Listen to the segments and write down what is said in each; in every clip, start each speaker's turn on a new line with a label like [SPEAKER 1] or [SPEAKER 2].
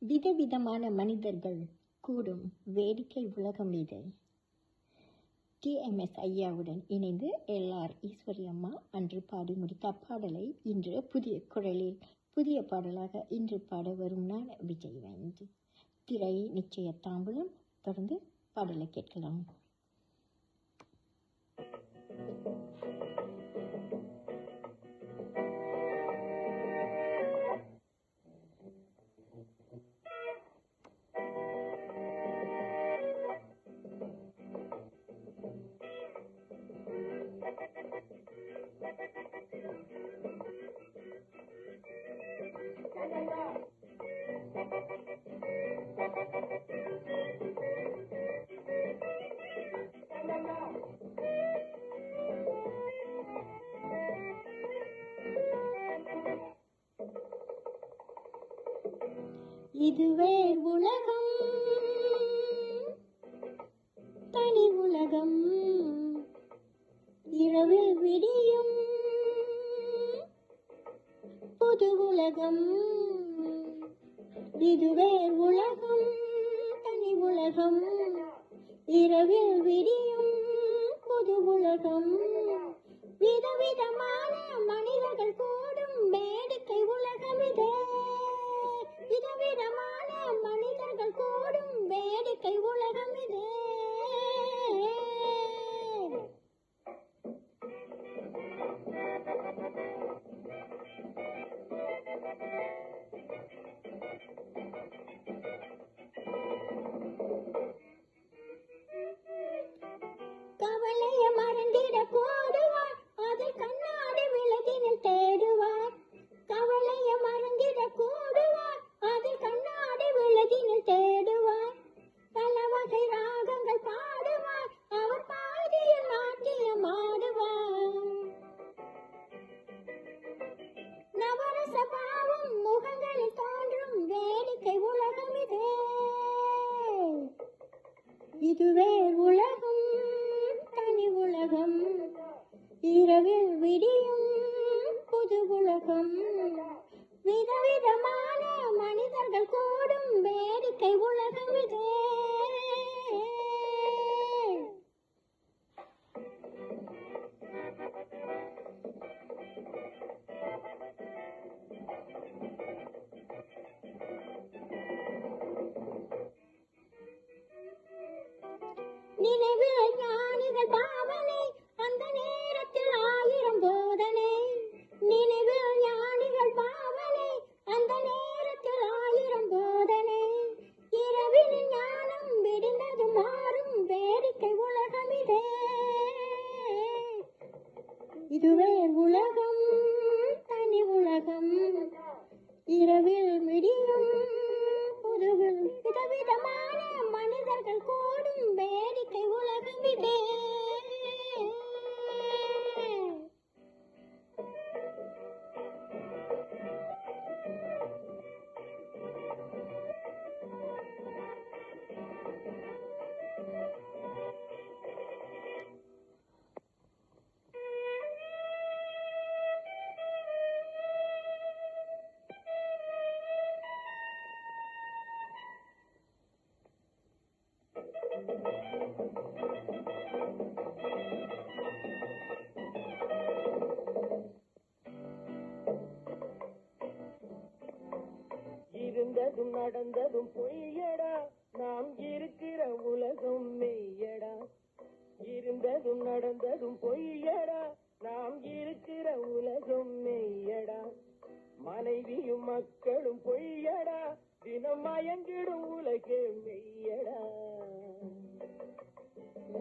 [SPEAKER 1] விதவிதமான மனிதர்கள் கூடும் வேடிக்கை உலகம் இது. TMS ஐயாவுடன் இணைந்து LR ஈஸ்வரி அம்மா அன்று பாடி முடித்த பாடலை இன்று புதிய குரலில் புதிய பாடலாக இன்று பாட வரும் நான் விஜய் வந்து திரை நிச்சய தாம்பூலம். தொடர்ந்து பாடலை கேட்கலாம். இதுவே உலகம், தனி உலகம், இரவில் விடியும் புது உலகம். இதுவே உலகம், தனி உலகம், இரவில் விடியும் புது உலகம். விதவிதமான மனிதர்கள் கூடும் வேடிக்கை உலகம் இதே. விதவிதமான மனிதர்கள் கூடும் வேடிக்கை உலகம் இதே. கவலைய மறந்திட போடுவார், அதில் கண்ணாடி விளக்கினில் தேடுவார். கவலைய மறந்திட கூடுவார், அதில் கண்ணாடி விளக்கினில் தேடுவார். பல வகை ராகங்கள் பாடுவார், அவர் பாதியில் நாட்டியம் ஆடுவார். நவரச பாவம் முகங்களில் தோன்றும் வேடிக்கை உலகம் இதே. இதுவே உலகம், தனி உலகம், இரவில் விடியும் புது உலகம். விதவிதமான மனிதர்கள் கூடும் வேடிக்கை உலகம் இதே. நினைவில் ஞானிகள் பாவனை, அந்த நேரத்தில் 1000 போதனை. நினைவில் ஞானிகள் பாவனை, அந்த நேரத்தில் 1000 போதனை. இரவில் ஞானம் விடிந்தது மாறும் வேடிக்கை உலகம் இதே. இதுவே உலகம், தனி உலகம், இரவில் விடியும் புதுவில். விதவிதமான மனிதர்கள் கூடும் வேடிக்கை உலகம் இதே.
[SPEAKER 2] இருந்ததும் நடந்ததும் பொய்யடா, நாம் இருக்கிற உலகம் மெய்யடா. இருந்ததும் நடந்ததும் பொய்யடா, நாம் இருக்கிற உலகம் மெய்யடா. மனைவியும் மக்களும் பொய்யடா, தினம் மயங்கிடும் உலகே மெய்யடா.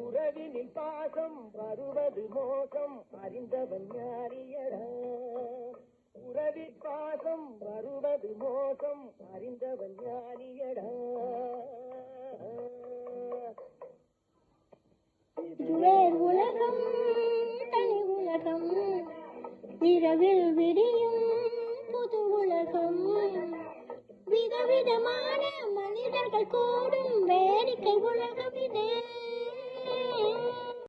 [SPEAKER 2] உறவினில் பாசம் வருவது மோசம், அறிந்தவன் ஞானியடா. உறவில் பாசம் வருவது மோசம், அறிந்தவன் ஞானியடா.
[SPEAKER 1] இதுவே உலகம், தனி உலகம், இரவில் விடியும் புது உலகம். விதவிதமான மனிதர்கள் கூடும் வேடிக்கை உலகம் இதே.